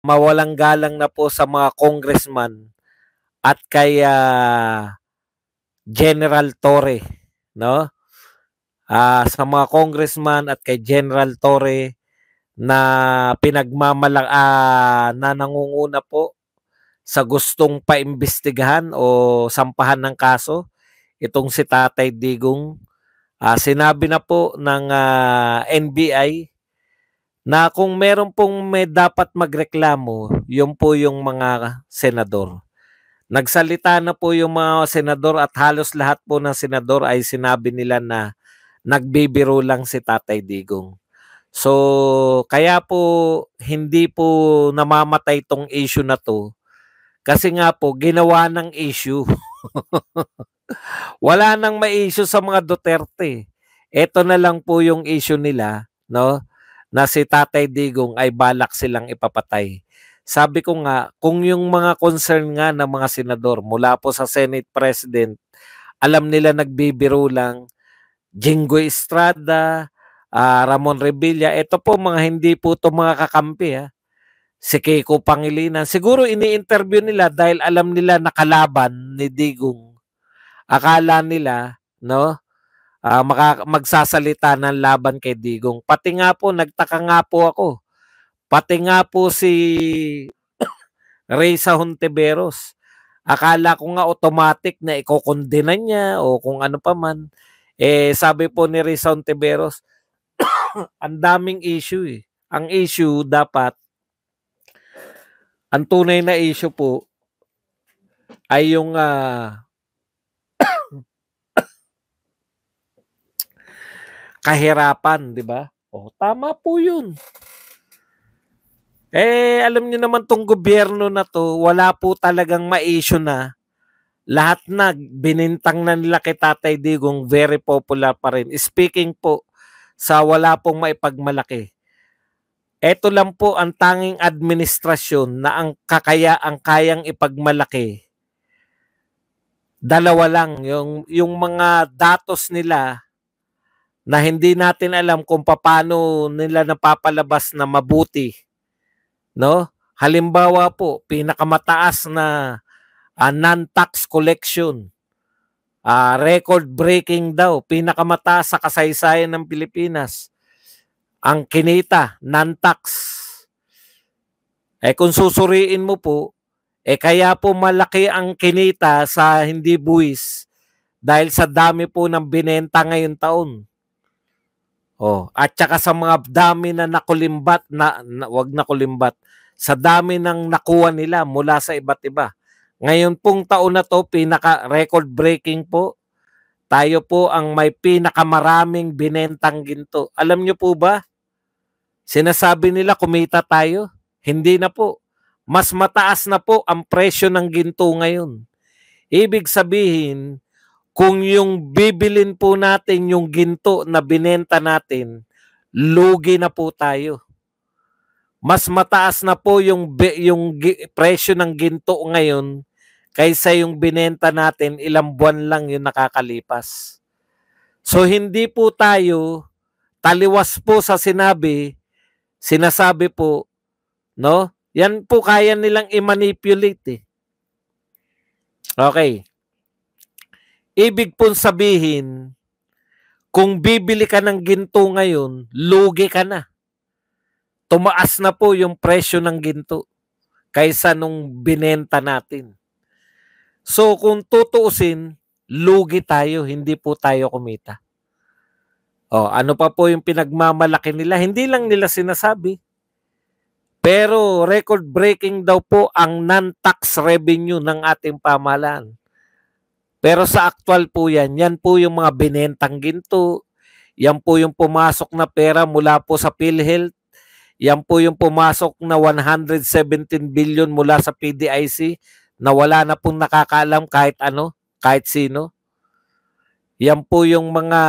mawalang galang na po sa mga congressman at kay General Torre, no? Sa mga congressman at kay General Torre na na nangunguna po sa gustong paimbestigahan o sampahan ng kaso itong si Tatay Digong. Sinabi na po ng NBI na kung meron pong may dapat magreklamo, yun po yung mga senador. Nagsalita na po yung mga senador at halos lahat po ng senador ay sinabi nila na nagbibiro lang si Tatay Digong. So, kaya po hindi po namamatay tong issue na to kasi nga po ginawa ng issue. Wala nang ma-issue sa mga Duterte. Ito na lang po yung issue nila, no? Na si Tatay Digong ay balak silang ipapatay. Sabi ko nga, kung yung mga concern nga ng mga senador mula po sa Senate President, alam nila nagbibiro lang, Jinggoy Estrada, Ramon Revilla, ito po mga hindi po to mga kakampi. Si Kiko Pangilinan, siguro ini-interview nila dahil alam nila nakalaban ni Digong. Akala nila, no, magsasalita ng laban kay Digong. Pati nga po, nagtaka nga po ako. Pati nga po si Reysa Hontiveros. Akala ko nga automatic na ikokondena niya o kung ano pa man. Sabi po ni Reysa Hontiveros, ang daming issue eh. Ang issue dapat, ang tunay na issue po ay yung kahirapan, di ba? Tama po yun. Alam niyo naman tong gobyerno na to, wala po talagang ma-issue na. Lahat na, binintang na nila kay Tatay Digong, very popular pa rin. Speaking po sa wala pong maipagmalaki. Ito lang po ang tanging administrasyon na ang kayang ipagmalaki. Dalawa lang, yung mga datos nila na hindi natin alam kung paano nila napapalabas na mabuti. No? Halimbawa po, pinakamataas na non-tax collection. Record-breaking daw, pinakamataas sa kasaysayan ng Pilipinas. Ang kinita, non-tax. Kung susuriin mo po, kaya po malaki ang kinita sa hindi buwis dahil sa dami po ng binenta ngayon taon. At saka sa mga dami na nakulimbat, wag nakulimbat, sa dami ng nakuha nila mula sa iba't iba. Ngayon pong taon na to, pinaka-record breaking po. Tayo po ang may pinakamaraming binentang ginto. Alam nyo po ba? Sinasabi nila kumita tayo. Hindi na po. Mas mataas na po ang presyo ng ginto ngayon. Ibig sabihin, kung yung bibilin po natin yung ginto na binenta natin, lugi na po tayo. Mas mataas na po yung presyo ng ginto ngayon kaysa yung binenta natin ilang buwan lang yung nakakalipas. So hindi po tayo taliwas po sa sinasabi po, no? Yan po kaya nilang i-manipulate. Okay. Ibig pong sabihin, kung bibili ka ng ginto ngayon, lugi ka na. Tumaas na po yung presyo ng ginto kaysa nung binenta natin. So kung tutuusin, lugi tayo, hindi po tayo kumita. Ano pa po yung pinagmamalaki nila? Hindi lang nila sinasabi. Pero record-breaking daw po ang non-tax revenue ng ating pamahalaan. Pero sa actual po yan po yung mga binentang ginto, yan po yung pumasok na pera mula po sa PhilHealth, yan po yung pumasok na 117 billion mula sa PDIC na wala na pong nakakaalam kahit ano, kahit sino. Yan po yung mga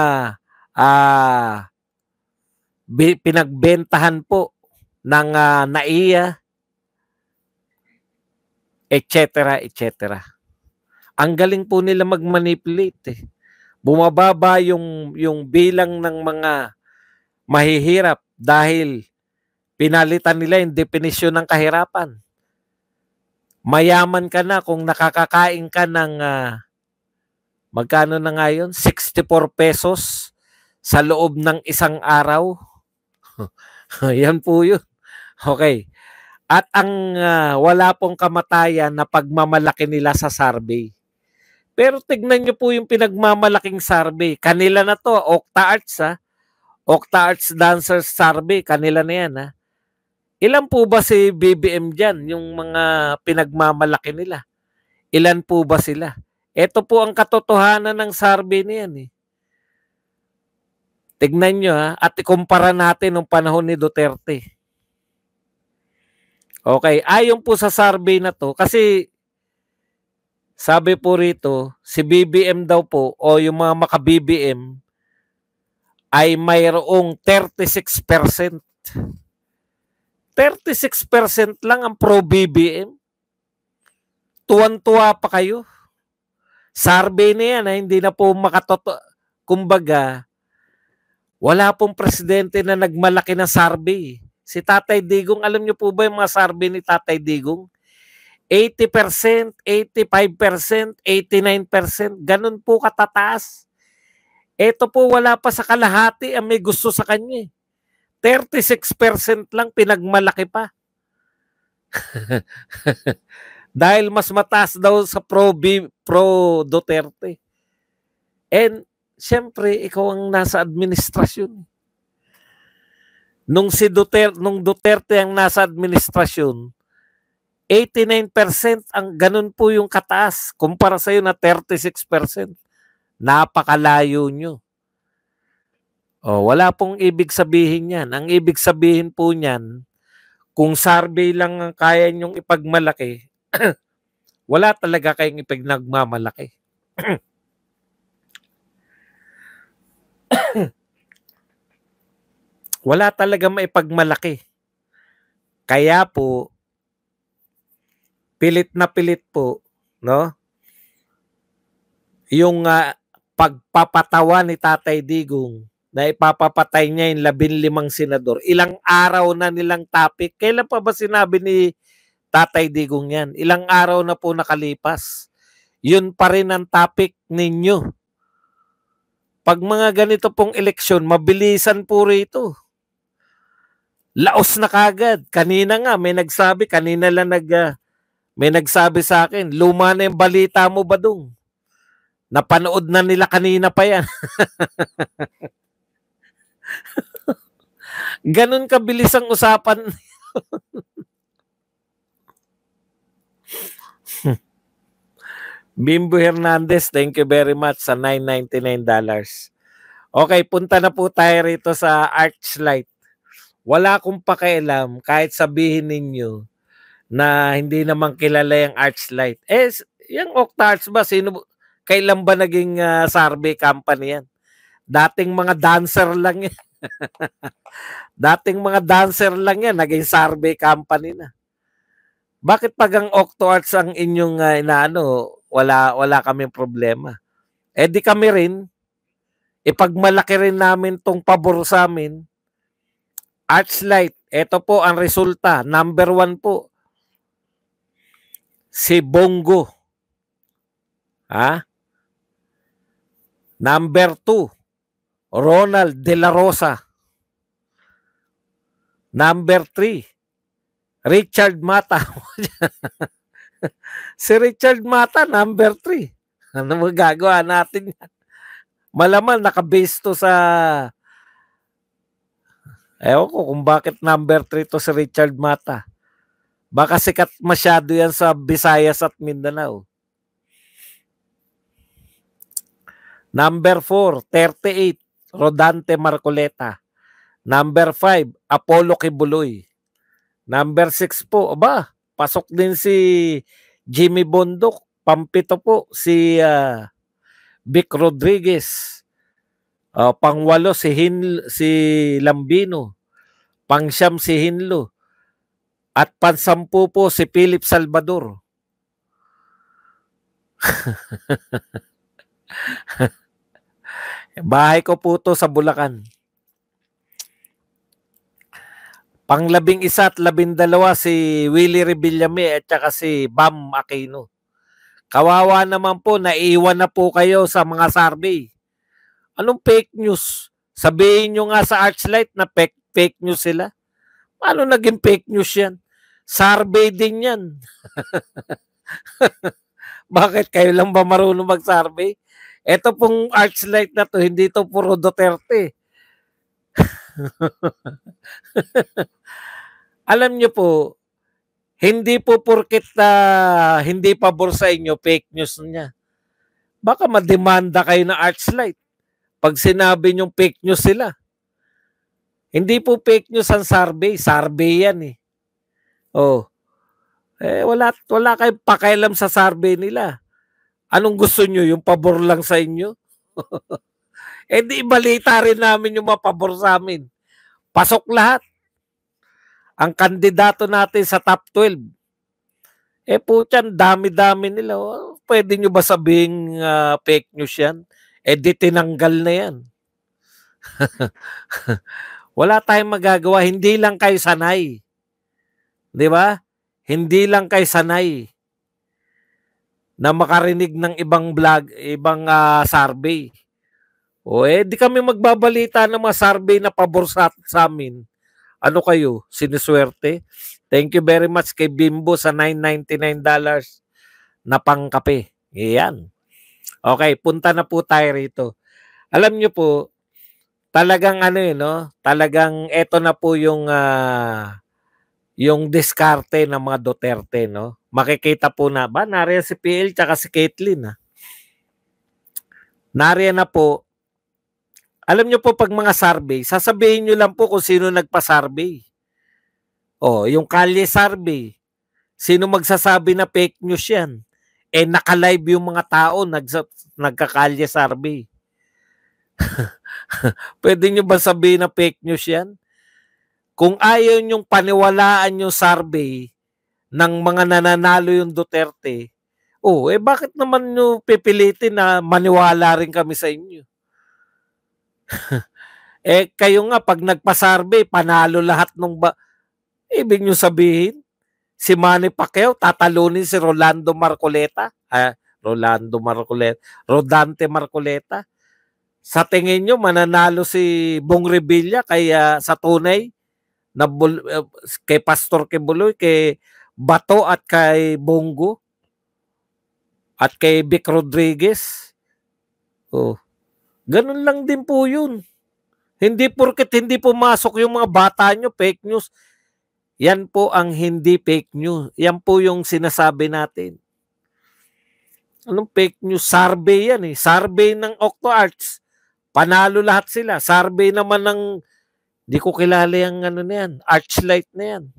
pinagbentahan po ng NAIA, etc. etc. Ang galing po nila mag-manipulate. Bumababa yung bilang ng mga mahihirap dahil Pinalitan nila yung definisyon ng kahirapan. Mayaman ka na kung nakakakain ka ng magkano na nga yun? 64 pesos sa loob ng isang araw. Yan po yun. Okay. At ang wala pong kamatayan na pagmamalaki nila sa survey. Pero tignan nyo po yung pinagmamalaking survey. Kanila na to, OctaArts OctaArts Dancers Survey, kanila na yan Ilan po ba si BBM dyan, yung mga pinagmamalaki nila? Ilan po ba sila? Ito po ang katotohanan ng survey niyan Tignan nyo at ikumpara natin nung panahon ni Duterte. Okay, ayon po sa survey na to, kasi sabi po rito, si BBM daw po o yung mga maka-BBM ay mayroong 36%. 36% lang ang pro-BBM. Tuwan-tuwa pa kayo. Survey na yan hindi na po kumbaga, wala pong presidente na nagmalaki na survey. Si Tatay Digong, alam niyo po ba yung mga survey ni Tatay Digong? 80%, 85%, 89%, ganun po katataas. Ito po wala pa sa kalahati ang may gusto sa kanya 36% lang pinagmalaki pa. Dahil mas mataas daw sa pro Duterte. And siyempre, ikaw ang nasa administrasyon. Nung Duterte ang nasa administrasyon, 89% ang ganun po yung kataas kumpara sa iyo na 36%. Napakalayo nyo. Wala pong ibig sabihin yan. Ang ibig sabihin po niyan, kung survey lang ang kaya nyong ipagmalaki, wala talaga kayong ipagmalaki. Wala talaga maipagmalaki. Kaya po, pilit na pilit po, no? Yung pagpapatawa ni Tatay Digong na ipapapatay niya yung 15 senador. Ilang araw na nilang topic. Kailan pa ba sinabi ni Tatay Digong yan? Ilang araw na po nakalipas. Yun pa rin ang topic ninyo. Pag mga ganito pong eleksyon, mabilisan po rito. Laos na kagad. Kanina nga, may nagsabi sa akin, luma na yung balita mo ba dong? Napanood na nila kanina pa yan. Ganun kabilis ang usapan. Bimbo Hernandez, thank you very much sa $9.99. Okay, punta na po tayo rito sa Archlight. Wala akong pakialam kahit sabihin ninyo na hindi naman kilala yung Archlight. Yung OctaArts ba? Kailan ba naging survey company yan? Dating mga dancer lang yan. Naging survey company na. Bakit pag ang OctaArts ang inyong wala kaming problema? Di kami rin, ipagmalaki rin namin tong pabor sa amin. Archlight, ito po ang resulta. Number 1 po, si Bongo. Number 2, Ronald De La Rosa. Number 3, Richard Mata. Si Richard Mata, number 3. Ano magagawa natin yan? Malaman, nakabase to sa... Ewan ko kung bakit number 3 to si Richard Mata. Baka sikat masyado yan sa Visayas at Mindanao. Number 4, 38, Rodante Marcoleta. Number 5, Apollo Kibuloy. Number 6 po, pasok din si Jimmy Bondok. Pampito po, si Vic Rodriguez. Pang-8 si Lambino. Pang-9 si Hinlo. At pang-10 po si Philip Salvador. Bahay ko po to sa Bulacan. Pang-11 at 12 si Willie Revillame at saka si Bam Aquino. Kawawa naman po, naiwan na po kayo sa mga survey. Anong fake news? Sabihin nyo nga sa Archlight na fake news sila. Ano naging fake news yan? Survey din yan. Bakit kayo lang ba marunong mag-survey? Ito pong Archlight na to, hindi to puro Duterte. Alam nyo po, hindi po porket hindi pabor sa inyo, fake news niya. Baka mademanda kayo na Archlight pag sinabi nyong fake news sila. Hindi po fake news ang survey. Survey yan eh. Oh. Wala kayong pakialam sa survey nila. Anong gusto nyo? Yung pabor lang sa inyo? Di balita rin namin yung mapabor sa amin. Pasok lahat. Ang kandidato natin sa top 12. Putyan, dami-dami nila. Pwede nyo ba sabing fake news yan? Di tinanggal na yan. Wala tayong magagawa. Hindi lang kayo sanay. Di ba? Hindi lang kayo sanay na makarinig ng ibang vlog, ibang survey. Di kami magbabalita ng mga survey na pabor sa amin. Ano kayo? Siniswerte? Thank you very much kay Bimbo sa $9.99 na pangkape. Iyan. Okay, punta na po tayo rito. Alam nyo po, talagang talagang eto na po yung diskarte ng mga Duterte, no? Makikita po na ba, nariyan si PL tsaka si Caitlyn, Nariyan na po. Alam nyo po pag mga survey, sasabihin nyo lang po kung sino nagpa-survey. Yung Kalye survey. Sino magsasabi na fake news yan? Naka-live yung mga tao nagka-Kalye survey. Pwede nyo ba sabihin na fake news yan? Kung ayaw nyong paniwalaan yung survey ng mga nananalo yung Duterte, bakit naman nyo pipilitin na maniwala rin kami sa inyo? Kayo nga, pag nagpa-survey, panalo lahat ng ibig nyo sabihin, si Manny Pacquiao tatalunin si Rodante Marcoleta. Sa tingin nyo, mananalo si Bong Revilla kaya sa tunay, kay Pastor Kibuloy, kay Bato at kay Bongo at kay Vic Rodriguez. Ganun lang din po yun. Hindi porket hindi pumasok yung mga bata nyo, fake news. Yan po ang hindi fake news. Yan po yung sinasabi natin. Anong fake news? Survey yan eh. Survey ng OctoArts. Panalo lahat sila. Survey naman ng di ko kilala yung na yan. Archlight na yan.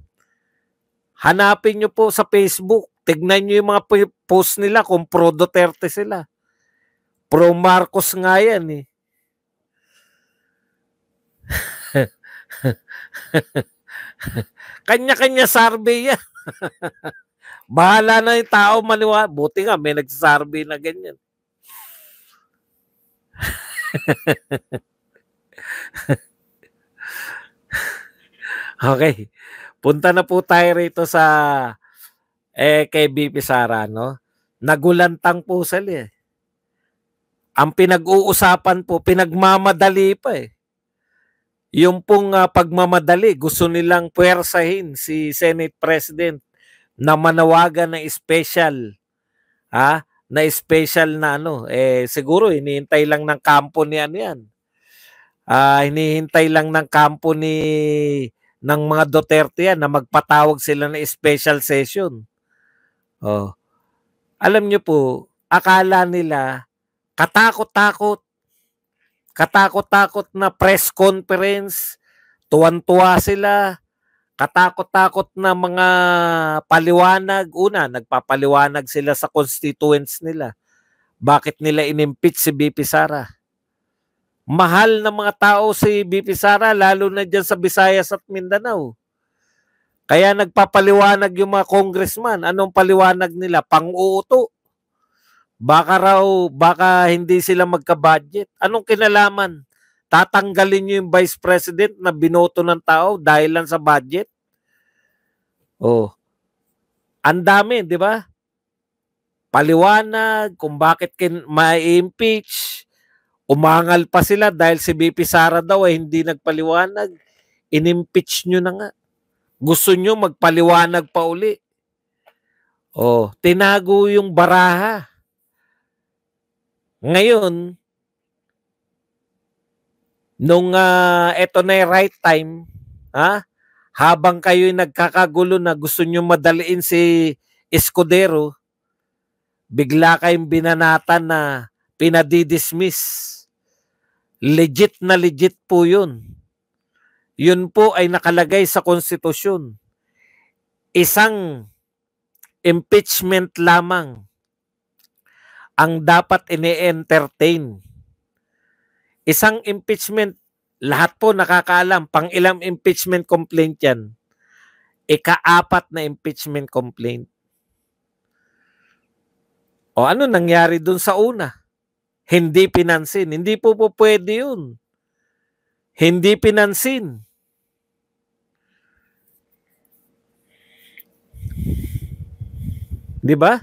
Hanapin nyo po sa Facebook. Tignan nyo yung mga post nila kung pro Duterte sila. Pro Marcos nga yan eh. Kanya-kanya survey yan. Bahala na yung tao maniwala. Buti nga may nagsasurvey na ganyan. Okay. Punta na po tayo rito sa kay BP Sara, no? Nagulantang po sila eh. Ang pinag-uusapan po, pinagmamadali pa eh. Yung pong pagmamadali, gusto nilang puwersahin si Senate President na manawagan ng special, na special na siguro hinihintay lang ng kampo ni yan. Hinihintay lang ng kampo ng mga Duterte yan na magpatawag sila ng special session. Alam nyo po, akala nila katakot-takot na press conference, tuwan-tuwa sila, katakot-takot na mga paliwanag. Una, nagpapaliwanag sila sa constituents nila. Bakit nila inimpeach si BP Sara? Mahal na mga tao si BP Sara, lalo na dyan sa Visayas at Mindanao. Kaya nagpapaliwanag yung mga congressman. Anong paliwanag nila? Pang-uuto. Baka hindi sila magka-budget. Anong kinalaman tatanggalin nyo yung vice president na binoto ng tao dahil lang sa budget. Oh, ang dami, di ba? Paliwanag kung bakit ma-impeach. Umangal pa sila dahil si BP Sara daw ay hindi nagpaliwanag. Inimpeach nyo na nga. Gusto nyo magpaliwanag pa uli. Oh, tinago yung baraha. Ngayon, nung eto na yung right time, habang kayo'y nagkakagulo na gusto nyo madaliin si Escudero, bigla kayong binanatan na pinadidismiss. Legit na legit po yun. Yun po ay nakalagay sa konstitusyon. Isang impeachment lamang ang dapat ini-entertain. Isang impeachment, lahat po nakakaalam, pang ilang impeachment complaint yan. Ika-4 na impeachment complaint. O ano nangyari dun sa una? Hindi pinansin. Hindi po pwede yun. Hindi pinansin. Di ba?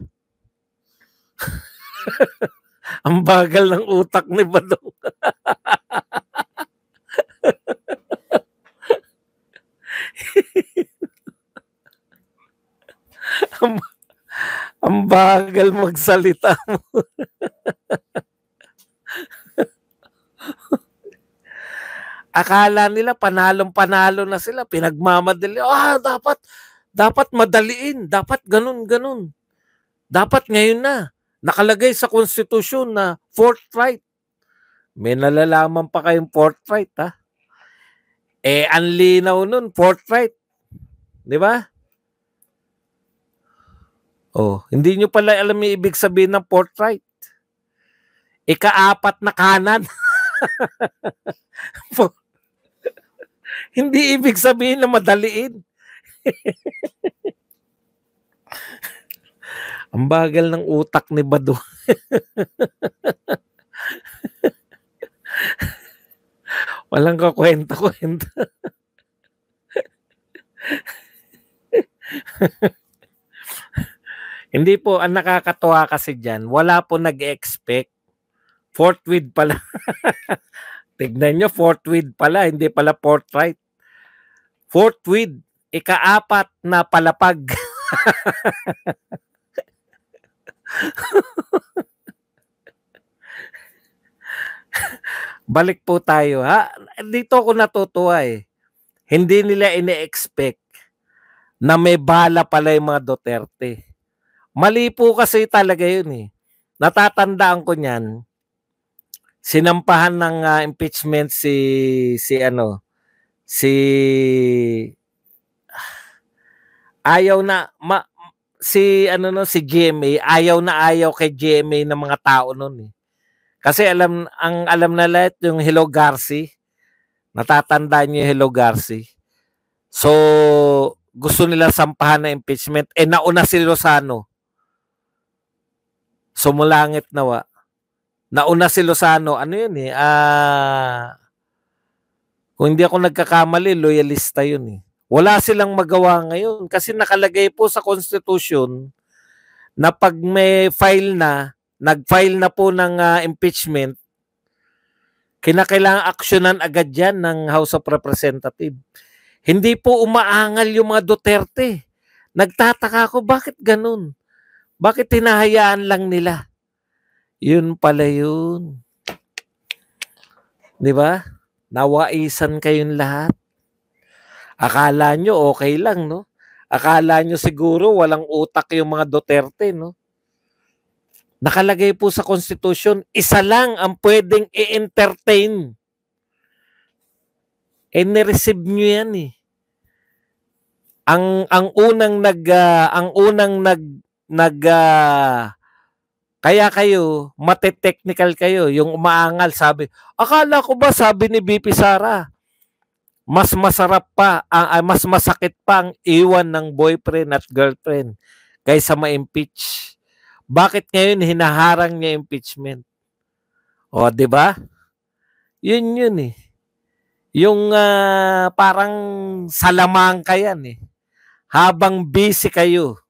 Ang bagal ng utak ni Badong. Ang bagal magsalita mo. Akala nila panalong-panalo na sila, pinagmamadali. Dapat madaliin, dapat ganun. Dapat ngayon na. Nakalagay sa konstitusyon na forthright. May nalalaman pa kayong forthright, ha? Ang linaw nun, forthright. Di ba? Oh, hindi nyo pala alam yung ibig sabihin ng forthright. Ika-4 na kanan. Hindi ibig sabihin na madaliin. Ang bagal ng utak ni Bado. Walang kakwenta-kwenta. Hindi po, ang nakakatuwa kasi dyan, wala po nag-expect. Forthwith pala. Tignan nyo, forthwith pala, hindi pala forthright. Forthwith, ika-4 na palapag. Balik po tayo, ha? Dito ako natutuwa eh. Hindi nila ine-expect na may bala pala yung mga Duterte. Mali po kasi talaga yun eh. Natatandaan ko niyan, sinampahan ng impeachment si si GMA, ayaw na ayaw kay GMA ng mga tao noon eh. Kasi alam na lahat yung Hello Garci. Natatandaan niyo yung Hello Garci. So, gusto nila sampahan na impeachment. Nauna si Lozano. Sumulangit nawa. Nauna si Lozano. Ano yun eh? Kung hindi ako nagkakamali, loyalista yun eh. Wala silang magawa ngayon kasi nakalagay po sa Constitution na pag may file na, nag-file na po ng impeachment, kinakailangan aksyonan agad yan ng House of Representatives. Hindi po umaangal yung mga Duterte. Nagtataka ako, bakit ganun? Bakit hinahayaan lang nila? Yun pala yun. Di ba? Nawaisan kayong lahat. Akala nyo okay lang, no? Akala nyo siguro walang utak yung mga Duterte, no? Nakalagay po sa Constitution, isa lang ang pwedeng i-entertain. Nireceive nyo yan eh. Ang unang kaya kayo, mate-technical kayo, yung umaangal, sabi, akala ko ba sabi ni BP Sara, mas masarap pa, mas masakit pa ang iwan ng boyfriend at girlfriend kaysa ma-impeach. Bakit ngayon hinaharang niya impeachment? O, di ba? Yun eh. Yung parang salamangka yan eh. Habang busy kayo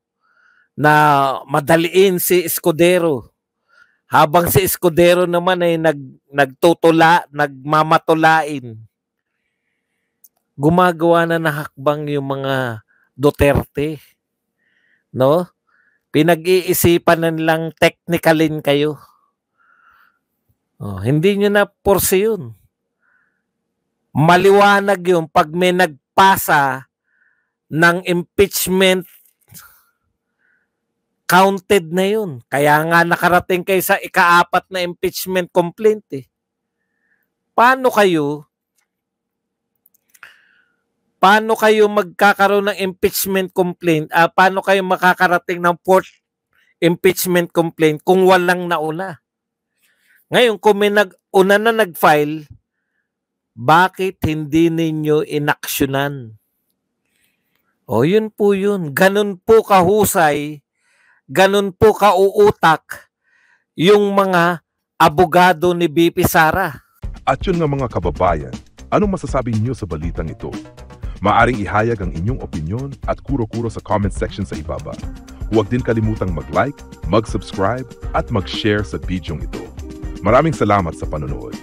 na madaliin si Escudero, habang si Escudero naman ay nagmamatulain, gumagawa na hakbang yung mga Duterte, no? Pinag-iisipan na nilang technicalin kayo. Hindi nyo na porsi yun. Maliwanag yun pag may nagpasa ng impeachment, counted na yun. Kaya nga nakarating kayo sa ika-4 na impeachment complaint eh. Paano kayo magkakaroon ng impeachment complaint? Paano kayo makakarating ng 4th impeachment complaint kung walang nauna? Ngayon, kung may una na nag-file, bakit hindi ninyo inaksyonan? Yun po yun. Ganun po kahusay, ganun po kauutak yung mga abogado ni BP Sara. At yun nga mga kababayan, anong masasabi niyo sa balitang ito? Maaring ihayag ang inyong opinyon at kuro-kuro sa comment section sa ibaba. Huwag din kalimutang mag-like, mag-subscribe at mag-share sa bidyong ito. Maraming salamat sa panonood.